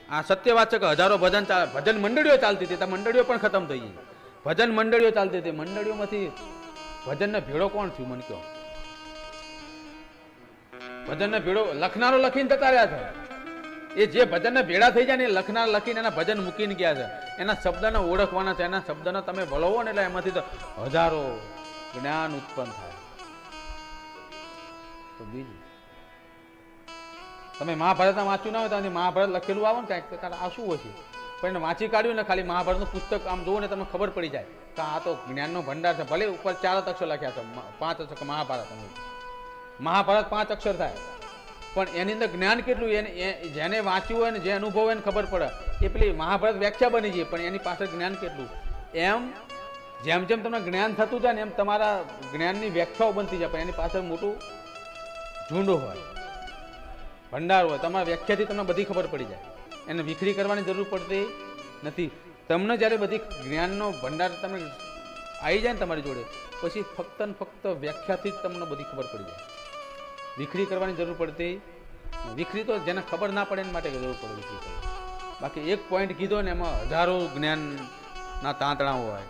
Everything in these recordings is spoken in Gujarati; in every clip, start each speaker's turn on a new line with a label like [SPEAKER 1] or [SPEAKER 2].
[SPEAKER 1] આ સત્ય વાત છે કે હજારો ભજન મંડળીઓ ચાલતી હતી, ત્યાં મંડળીઓ પણ ખતમ થઈ ગઈ. ભજન મંડળીઓ ચાલતી હતી, મંડળીઓમાંથી ભજનને ભેળો કોણ થયું મને કહો? ભજનને ભેળો લખનારો લખીને જતા રહ્યા છે. એ જે ભજનને ભેળા થઈ જાય ને એ લખનાર લખીને એના ભજન મૂકીને ગયા છે. એના શબ્દને ઓળખવાના છે, એના શબ્દને તમે વલોવો ને એટલે એમાંથી તો હજારો જ્ઞાન ઉત્પન્ન થાય. તો બીજું તમે મહાભારતમાં વાંચ્યું ના હોય તો મહાભારત લખેલું આવે ને કાંઈક આ શું હોય છે, પણ એને વાંચી કાઢ્યું ને ખાલી મહાભારતનું પુસ્તક આમ જોવો ને તમને ખબર પડી જાય કે આ તો જ્ઞાનનો ભંડાર છે. ભલે ઉપર 4 અક્ષર લખ્યા છે, 5 અક્ષર મહાભારત, 5 અક્ષર થાય, પણ એની અંદર જ્ઞાન કેટલું જેને વાંચ્યું હોય ને જે અનુભવ હોય ને ખબર પડે. એ પેલી મહાભારત વ્યાખ્યા બની જાય, પણ એની પાછળ જ્ઞાન કેટલું. એમ જેમ જેમ તમને જ્ઞાન થતું જાય ને એમ તમારા જ્ઞાનની વ્યાખ્યાઓ બનતી જાય, પણ એની પાછળ મોટું ઝુંડ હોય, ભંડાર હોય. તમારા વ્યાખ્યાથી તમને બધી ખબર પડી જાય, એને વિખરી કરવાની જરૂર પડતી નથી. તમને જ્યારે બધી જ્ઞાનનો ભંડાર તમે આવી જાય ને તમારી જોડે, પછી ફક્ત ને ફક્ત વ્યાખ્યાથી જ તમને બધી ખબર પડી જાય, વિખરી કરવાની જરૂર પડતી. વિખરી તો જેને ખબર ના પડે એના માટે જરૂર પડે વિખરી કરવાની. બાકી એક પોઈન્ટ કીધો ને એમાં હજારો જ્ઞાનના તાંતણા હોય,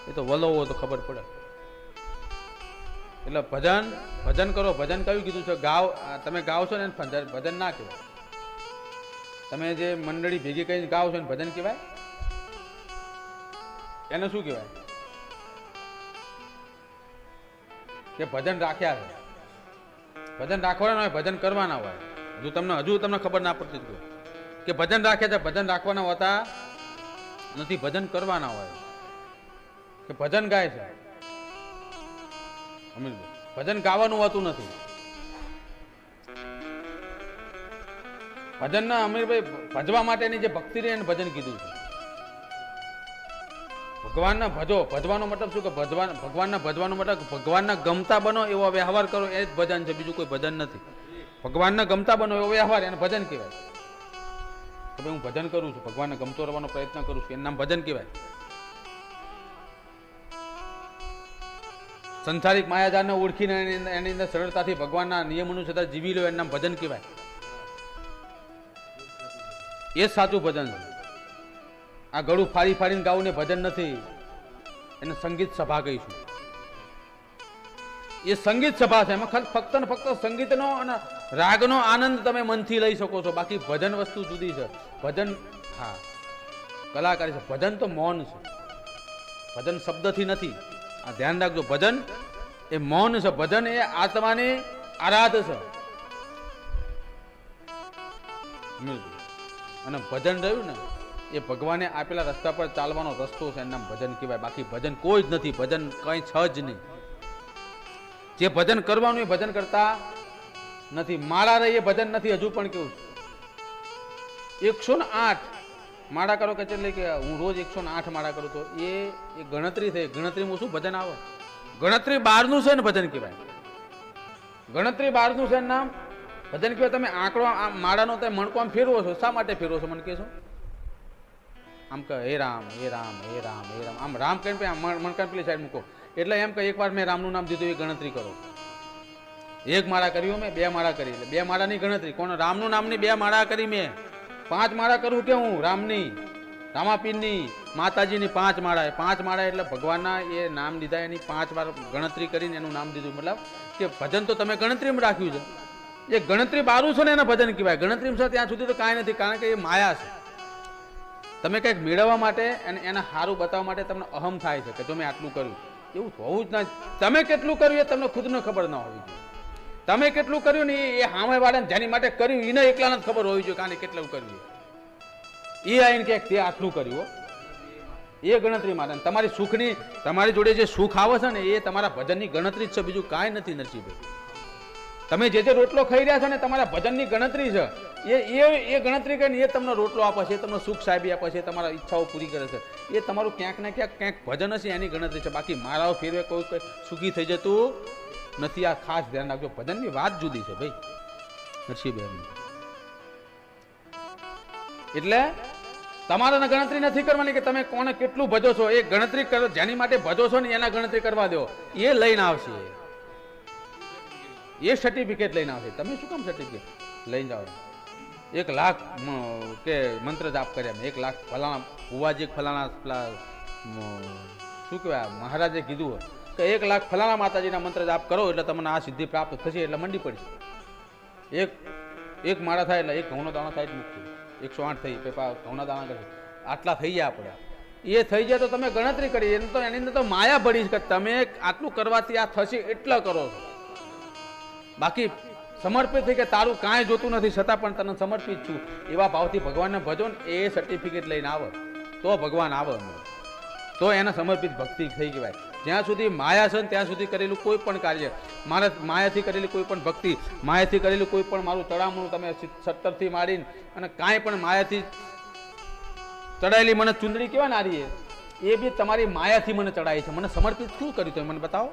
[SPEAKER 1] એ તો વલોવો તો ખબર પડે. એટલે ભજન કરો. ભજન કયું કીધું છે? તમે ગાઓ છો ને ભજન ના કહેવાય. તમે જે મંડળી ભેગી કરીને ગાઓ છો ને ભજન કહેવાય? એને શું કહેવાય? કે ભજન રાખ્યા છે. ભજન રાખવાના હોય, ભજન કરવાના હોય. હજુ તમને ખબર ના પડતી કે ભજન રાખ્યા છે, ભજન રાખવાના હોતા નથી, ભજન કરવાના હોય. કે ભજન ગાય છે, ભજન ગાવાનું હોતું નથી. ભજનના અમીરભાઈ ભજવા માટેની જે ભક્તિ રહે એને ભજન કીધું છે. ભગવાનના ભજવાનો મતલબ શું? કે ભગવાનના ભજવાનો મતલબ ભગવાનના ગમતા બનો એવો વ્યવહાર કરો, એ જ ભજન છે, બીજું કોઈ ભજન નથી. ભગવાનના ગમતા બનો એવો વ્યવહાર એને ભજન કહેવાય. કે ભાઈ હું ભજન કરું છું, ભગવાનને ગમતો રહેવાનો પ્રયત્ન કરું છું, એનું નામ ભજન કહેવાય. સંસારિક માયાજાળને ઓળખીને એની અંદર સરળતાથી ભગવાનના નિયમોનું છતાં જીવી લો, એનું નામ ભજન કહેવાય. એ જ સાચું ભજન છે. આ ગળું ફાડીને ગાવું ને ભજન નથી, એને સંગીત સભા કહીશું. એ સંગીત સભા છે, એમાં ફક્ત ને ફક્ત સંગીતનો અને રાગનો આનંદ તમે મનથી લઈ શકો છો. બાકી ભજન વસ્તુ જુદી છે. ભજન હા કલાકારી છે, ભજન તો મૌન છે. ભજન શબ્દથી નથી, આ ધ્યાન રાખજો. ભજન એ મૌન છે, ભજન એ આત્માની આરાધ છે. અને ભજન રહ્યું ને એ ભગવાને આપેલા રસ્તા પર ચાલવાનો રસ્તો છે, એનું નામ ભજન કહેવાય. બાકી ભજન કોઈ જ નથી, ભજન કંઈ છે જ નહીં. જે ભજન કરવાનું એ ભજન કરતા નથી. માળા રહી એ ભજન નથી. હજુ પણ કેવું 108 માળા કરો કે એટલે કે હું રોજ 108 માળા કરું તો એ ગણતરી થઈ. ગણતરીમાં શું ભજન આવે? ગણતરી બહારનું છે ને ભજન કહેવાય. ગણતરી બહારનું છે નામ ભજન કહેવાય. તમે આંકડો માળાનો તમે મણકો આમ ફેરવો છો, શા માટે ફેરવો છો મને કહેશો? આમ કે હે રામ હે રામ હે રામ હે રામ, આમ રામ કહીને મણકા પેલી સાઈડ મૂકો. એટલે એમ કે એકવાર મેં રામનું નામ દીધું, એ ગણતરી કરો. 1 માળા કરી મેં, 2 માળા કરી, એટલે 2 માળાની ગણતરી. કોણ? રામનું નામની 2 માળા કરી મેં. 5 માળા કરું કે હું રામની, રામાપીરની, માતાજીની 5 માળા. 5 માળા એટલે ભગવાનના એ નામ લીધા, એની 5 વાર ગણતરી કરીને એનું નામ દીધું. મતલબ કે ભજન તો તમે ગણતરીમાં રાખ્યું છે. એ ગણતરી બારું છે ને એને ભજન કહેવાય. ગણતરીમાં છે ત્યાં સુધી તો કાંઈ નથી, કારણ કે એ માયા છે. તમે કંઈક મેળવવા માટે અને એને સારું બતાવવા માટે તમને અહમ થાય છે કે જો મેં આટલું કર્યું. એવું હોવું જ ના. તમે કેટલું કર્યું એ તમને ખુદને ખબર ના હોવી જોઈએ. તમે કેટલું કર્યું ને એ સામેવાળાને જેની માટે કર્યું એને એકલાને જ ખબર હોવી જોઈએ કે આને કેટલું કર્યું. એ આવીને કે તે આટલું કર્યું, એ ગણતરી માટે. તમારી સુખની, તમારી જોડે જે સુખ આવે છે ને એ તમારા ભજનની ગણતરી જ છે, બીજું કાંઈ નથી નરસિંહભાઈ. તમે જે રોટલો ખાઈ રહ્યા છો ને તમારા ભજનની ગણતરી છે. એ ગણતરી કરીને એ તમને રોટલો આપે છે, એ તમને સુખ સાહેબી આપે છે, તમારા ઈચ્છાઓ પૂરી કરે છે. એ તમારું ક્યાંક ને ક્યાંક ભજન હશે એની ગણતરી છે. બાકી મારાઓ ફેરવે કોઈ સુખી થઈ જતું નથી. આ ખાસ ધ્યાન રાખજો. ભજનની વાત જુદી છે ભાઈ નરસિંહભાઈ. એટલે તમારે ગણતરી નથી કરવાની કે તમે કોને કેટલું ભજો છો. એ ગણતરી કરો, જેની માટે ભજો છો ને એના ગણતરી કરવા દો. એ લઈને આવશે, એ સર્ટિફિકેટ લઈને આવશે. તમે શું કામ સર્ટિફિકેટ લઈને જાઓ? 1 લાખ કે મંત્ર જાપ કર્યા મેં, 1 લાખ ફલાણા ભુવાજી ફલાણા પેલા શું કહેવાય મહારાજે કીધું કે 1 લાખ ફલાણા માતાજીના મંત્ર જાપ કરો એટલે તમને આ સિદ્ધિ પ્રાપ્ત થશે, એટલે મંડી પડી. એક માળા થાય એટલે 1 ઘઉંનો દાણો થાય જ મુક્તિ. 108 થઈ પેપા ઘઉંના દાણા કરે આટલા થઈ જાય આપણે. એ થઈ જાય તો તમે ગણતરી કરી, એની અંદર તો માયા ભરી કે તમે આટલું કરવાથી આ થશે એટલા કરો છો. બાકી સમર્પિત થઈ કે તારું કાંઈ જોતું નથી છતાં પણ તને સમર્પિત છું એવા ભાવથી ભગવાનને ભજો ને એ સર્ટિફિકેટ લઈને આવે તો ભગવાન આવે, તો એને સમર્પિત ભક્તિ થઈ કહેવાય. જ્યાં સુધી માયા છે ને ત્યાં સુધી કરેલું કોઈ પણ કાર્ય, મારા માયાથી કરેલી કોઈ પણ ભક્તિ, માયાથી કરેલું કોઈ પણ મારું તળામણું તમે 70થી મારીને અને કાંઈ પણ માયાથી ચડાયેલી મને ચુંદડી કેવા નારી એ બી તમારી માયાથી મને ચડાવી છે. મને સમર્પિત શું કર્યું તમે મને બતાવો,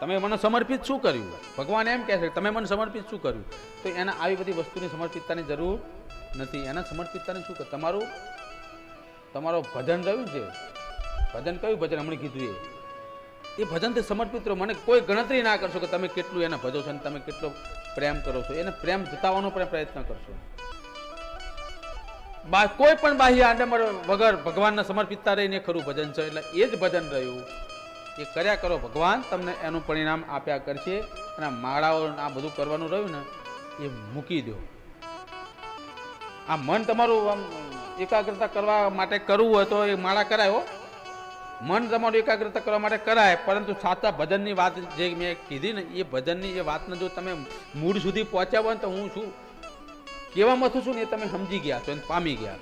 [SPEAKER 1] તમે મને સમર્પિત શું કર્યું? ભગવાન એમ કહે છે તમે મને સમર્પિત શું કર્યું? તો એના આવી બધી વસ્તુની સમર્પિતતાની જરૂર નથી. એના સમર્પિતતાની શું કર, તમારો ભજન રહ્યું છે, ભજન કયું ભજન હમણાં કીધું એ ભજનથી સમર્પિત રહો. મને કોઈ ગણતરી ના કરશો કે તમે કેટલું એને ભજો છો અને તમે કેટલો પ્રેમ કરો છો, એને પ્રેમ જતાવવાનો પણ પ્રયત્ન કરશો. કોઈ પણ બાહ્ય આડંબર વગર ભગવાનને સમર્પિતતા રહીને ખરું ભજન છે, એટલે એ જ ભજન રહ્યું. એ કર્યા કરો, ભગવાન તમને એનું પરિણામ આપ્યા કરશે. અને માળાઓ આ બધું કરવાનું રહ્યું ને એ મૂકી દો. આ મન તમારું આમ એકાગ્રતા કરવા માટે કરવું હોય તો એ માળા કરાય. મન તમારું એકાગ્રતા કરવા માટે કરાય, પરંતુ સાચા ભજનની વાત જે મેં કીધી ને એ ભજનની એ વાતને જો તમે મૂળ સુધી પહોંચ્યા હોય ને તો હું શું કેવા મથું છું ને એ તમે સમજી ગયા છો અને પામી ગયા.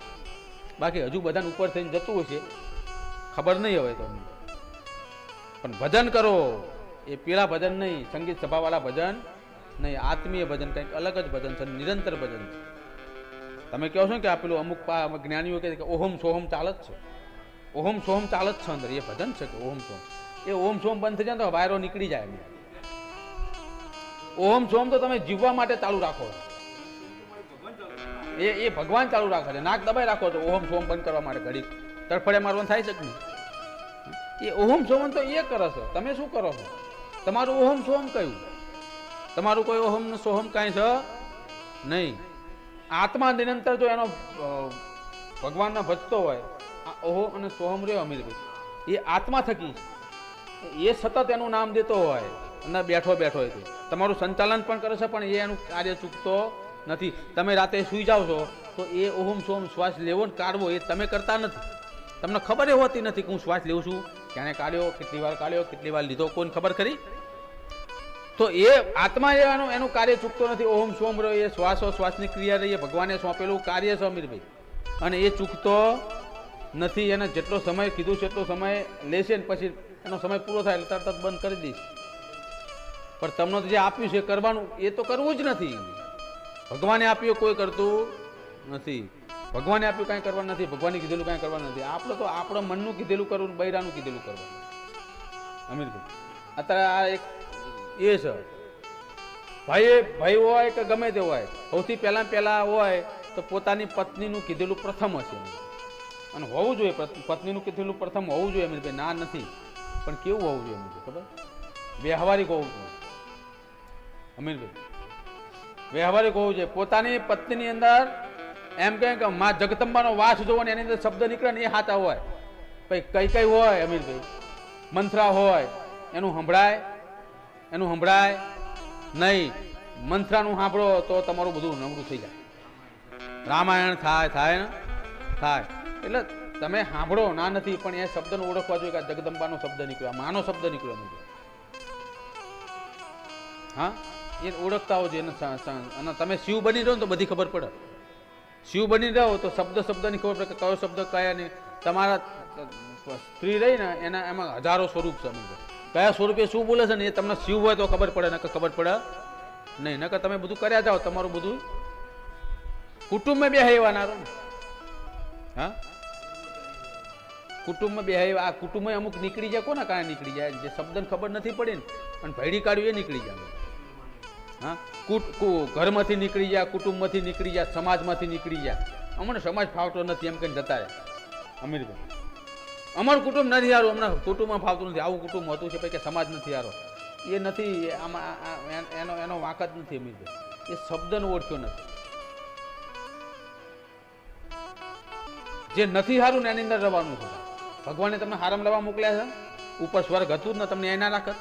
[SPEAKER 1] બાકી હજુ બધાને ઉપર થઈને જતું હશે ખબર નહીં હવે તમને. પણ ભજન કરો એ પેલા ભજન નહીં, સંગીત સભાવાળા ભજન નહીં, આત્મીય ભજન કંઈક અલગ જ ભજન છે, નિરંતર ભજન છે. તમે કહો છો કે આ પેલું અમુક જ્ઞાનીઓ કહે કે ઓહમ સોહમ ચાલ જ છે, ઓહમ સોહમ ચાલ જ છે અંદર, એ ભજન છે કે ઓહમ સોહમ. એ ઓમ સોમ બંધ થઈ જાય તો વાયરો નીકળી જાય. ઓહમ સોમ તો તમે જીવવા માટે ચાલુ રાખો, એ ભગવાન ચાલુ રાખે છે. નાક દબાઈ રાખો તો ઓહમ સોમ બંધ કરવા માટે ઘડી તડફડે મારવાનું થાય છે કે નહીં? એ ઓહમ સોમ તો એ કરે છે, તમે શું કરો છો? તમારું ઓહમ સોહમ કયું? તમારું કોઈ ઓહમ સોહમ કાંઈ છે નહીં. આત્મા નિરંતર જો એનો ભગવાનને ભજતો હોય, ઓહો અને સોહમ રહ્યો અમીરભાઈ એ આત્મા થકી એ સતત એનું નામ દેતો હોય અને બેઠો તમારું સંચાલન પણ કરે છે, પણ એ એનું કાર્ય ચૂકતો નથી. તમે રાતે સૂઈ જાઓ છો તો એ ઓહમ સોહમ શ્વાસ લેવો ને કાઢવો એ તમે કરતા નથી. તમને ખબર એ હોતી નથી કે હું શ્વાસ લેવું છું, ક્યારે કાઢ્યો, કેટલી વાર કાઢ્યો, કેટલી વાર લીધો, કોઈને ખબર ખરી? તો એ આત્મા એનું કાર્ય ચૂકતો નથી. ઓહમ સોમ રહ્યો એ શ્વાસની ક્રિયા રહી, ભગવાને સોંપેલું કાર્ય છે અમીરભાઈ, અને એ ચૂકતો નથી. એને જેટલો સમય કીધું છે એટલો સમય લેશે ને પછી એનો સમય પૂરો થાય એટલે તરત બંધ કરી દઈશ. પણ તમને જે આપ્યું છે કરવાનું એ તો કરવું જ નથી. ભગવાને આપ્યું કોઈ કરતું નથી, ભગવાને આપ્યું કાંઈ કરવાનું નથી, ભગવાને કીધેલું કાંઈ કરવાનું નથી. આપણે તો આપણા મનનું કીધેલું કરવું, બૈરાનું કીધેલું કરવું. અમીરભાઈ અત્યારે આ એક એ છે ભાઈ હોય કે ગમે તે હોય, સૌથી પહેલા હોય તો પોતાની પત્નીનું કીધેલું પ્રથમ હશે અને હોવું જોઈએ. પત્નીનું કીધેલું પ્રથમ હોવું જોઈએ અમીરભાઈ, ના નથી, પણ કેવું હોવું જોઈએ અમીરભાઈ ખબર? વ્યવહારિક હોવું જોઈએ અમીરભાઈ, વ્યવહારિક હોવું જોઈએ. પોતાની પત્નીની અંદર એમ કહે કે મા જગદંબાનો વાસ જોવો ને એની અંદર શબ્દ નીકળે ને એ હાથા હોય. ભાઈ કઈ હોય અમીરભાઈ, મંથરા હોય એનું સંભળાય નહીં. મંથરાનું સાંભળો તો તમારું બધું નવરું થઈ જાય. રામાયણ થાય. એટલે તમે સાંભળો ના નથી, પણ એ શબ્દને ઓળખવા જોઈએ કે જગદંબાનો શબ્દ નીકળ્યો, માનો શબ્દ નીકળ્યો. હા, એ ઓળખતા હોજો. અને તમે શિવ બની રહો ને તો બધી ખબર પડે. શિવ બની રહો તો શબ્દની ખબર પડે કે કયો શબ્દ કયા નહીં. તમારા સ્ત્રી રહી ને એમાં હજારો સ્વરૂપ છે. કયા સ્વરૂપે શું બોલે છે ને એ તમને શિવ હોય તો ખબર પડે, નકર ખબર પડે નહીં. નકર તમે બધું કર્યા જાઓ, તમારું બધું કુટુંબમાં બેહાવાના રહો ને. હા, કુટુંબમાં બેહાવ. આ કુટુંબમાં અમુક નીકળી જાય, કોના કારણે નીકળી જાય? જે શબ્દને ખબર નથી પડી ને અને ભેડી કાઢ્યું એ નીકળી જાય. હા, ઘરમાંથી નીકળી જાય, કુટુંબમાંથી નીકળી જાય, સમાજમાંથી નીકળી જાય. અમને સમાજ ફાવતો નથી એમ કહીને જતા રહે અમીરભાઈ. અમારું કુટુંબ નથી સારું, હમણાં કુટુંબમાં ફાવતું નથી. આવું કુટુંબ હતું છે કે સમાજ નથી સારો, એ નથી. આમાં એનો વાંક જ નથી અમીરભાઈ. એ શબ્દને ઓળખ્યો નથી. જે નથી સારું ને એની અંદર રહેવાનું છે. ભગવાને તમને હારામ લેવા મોકલ્યા છે. ઉપર સ્વર્ગ હતું જ ને તમને અહીં ના રાખત?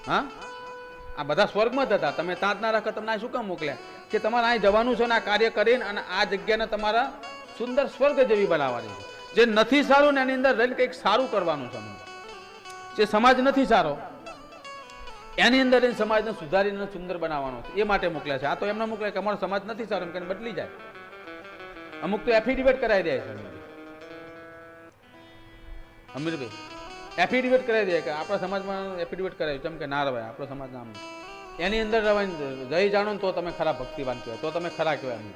[SPEAKER 1] હા, આ બધા સ્વર્ગમાં જ હતા, તમે ત્યાં જ ના રાખત. તમને શું કામ મોકલ્યા? કે તમારે અહીં જવાનું છે ને આ કાર્ય કરીને અને આ જગ્યાને તમારા સુંદર સ્વર્ગ જેવી બનાવવાની છે. જે નથી સારું ને એની અંદર રહીને કંઈક સારું કરવાનું છે. જે સમાજ નથી સારો એની અંદર એ સમાજને સુધારીને સુંદર બનાવવાનો છે, એ માટે મોકલ્યા છે. આ તો એમને મોકલ્યા કે અમારો સમાજ નથી સારો એમ કે બદલી જાય. અમુક તો એફિડેવિટ કરાવી દે છે અમીરભાઈ, એફિડેવિટ કરાવી દે કે આપણા સમાજમાં એફિડેવિટ કરાવ્યું તેમ કે ના રવાય આપણો સમાજ નામ એની અંદર રવાય. જઈ જાણો ને તો તમે ખરા ભક્તિવાન કહેવાય, તો તમે ખરા કહેવાય.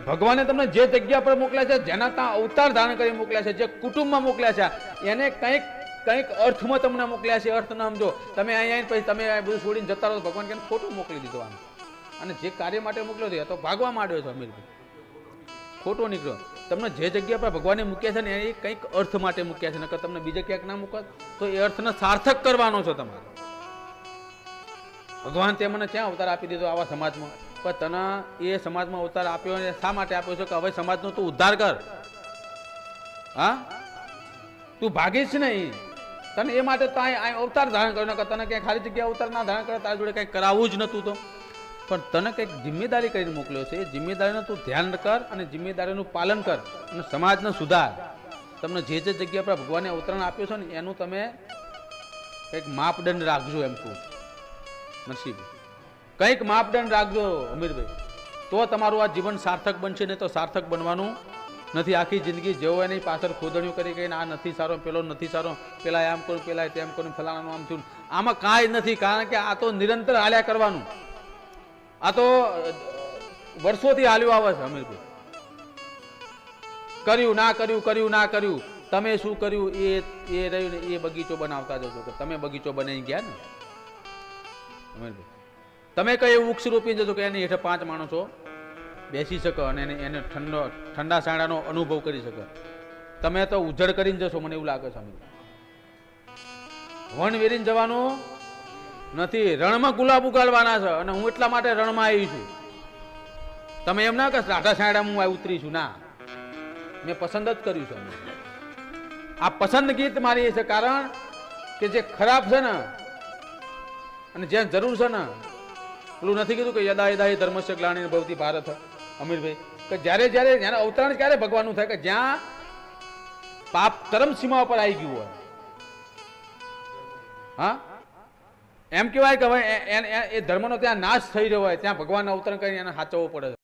[SPEAKER 1] ભગવાને તમને જે જગ્યા પર મોકલ્યા છે, જેના ત્યાં અવતાર ધારણ કરી મોકલ્યા છે, જે કુટુંબમાં મોકલ્યા છે, એને કંઈક કંઈક અર્થમાં તમને મોકલ્યા છે. અર્થ ના સમજો તમે અહીંયા પછી તમે બધું છોડીને જતા રહો. ભગવાન કે ખોટું મોકલી દીધું આને. અને જે કાર્ય માટે મોકલ્યો છે તો ભાગવા માંડ્યો છે અમીરભાઈ, ખોટો નીકળ્યો. તમને જે જગ્યા પર ભગવાને મૂક્યા છે ને એ કંઈક અર્થ માટે મૂક્યા છે, નકર તમને બીજે ક્યાંક ના મૂકત તો એ અર્થને સાર્થક કરવાનો છે તમારે. ભગવાન તે મને ક્યાં અવતાર આપી દીધો આવા સમાજમાં? પણ તને એ સમાજમાં અવતાર આપ્યો ને શા માટે આપ્યો છે? કે હવે સમાજનો તું ઉદ્ધાર કર. હા, તું ભાગીશ નહીં. તને એ માટે તો અવતાર ધારણ કર્યો, નકર તને ક્યાંય ખાલી જગ્યાએ અવતાર ના ધારણ કરે, તારી જોડે કંઈક કરાવવું જ નતું. તો પણ તને કંઈક જિમ્મેદારી કરીને મોકલ્યો છે. એ જિમ્મેદારીનું તું ધ્યાન કર અને જિમ્મેદારીનું પાલન કર અને સમાજને સુધાર. તમને જે જે જગ્યા પર ભગવાને અવતરણ આપ્યું છે ને એનું તમે કંઈક માપદંડ રાખજો એમ કહું. નસીબ કંઈક માપદંડ રાખજો અમીરભાઈ, તો તમારું આ જીવન સાર્થક બનશે. નહીં તો સાર્થક બનવાનું નથી. આખી જિંદગી જેવો એની પાછળ ખોદણીઓ કરી ગઈ, આ નથી સારો, પેલો નથી સારો, પેલા આમ કરું, પેલા તેમ કરું, ફલાણાનું આમ થયું. આમાં કાંઈ નથી, કારણ કે આ તો નિરંતર હાલ્યા કરવાનું. આ તો વર્ષોથી હાલ્યું આવે છે અમીરભાઈ. કર્યું ના કર્યું, કર્યું ના કર્યું. તમે શું કર્યું એ રહ્યું ને એ બગીચો બનાવતા જશો કે તમે બગીચો બનાવી ગયા ને અમીરભાઈ. તમે કઈ વૃક્ષ રોપી જશો કે એની હેઠળ 5 માણસો બેસી શકે અને એને ઠંડા સાડાનો અનુભવ કરી શકે. તમે તો ઉજળ કરીને જશો, મને એવું લાગે છે. વન વેરીને જવાનું નથી, રણમાં ગુલાબ ઉગાડવાના છે. અને હું એટલા માટે રણમાં આવી છું. તમે એમ ના કહો રાધા સાડામાં હું ઉતરી છું. ના, મેં પસંદ જ કર્યું છે. આ પસંદગી મારી છે, કારણ કે જે ખરાબ છે ને અને જ્યાં જરૂર છે ને, પેલું નથી કીધું કે યદા યદા ધર્મસ્ય ગ્લાનિર્ભવતિ ભવતી ભારત અમીરભાઈ, કે જ્યારે જ્યારે જ્યારે અવતરણ ક્યારે ભગવાનનું થાય કે જ્યાં પાપ ચરમ સીમા ઉપર આવી ગયું હોય. હા, એમ કહેવાય કે હવે એ ધર્મનો ત્યાં નાશ થઈ રહ્યો હોય, ત્યાં ભગવાન અવતરણ કરીને એને સાચવવો પડે છે.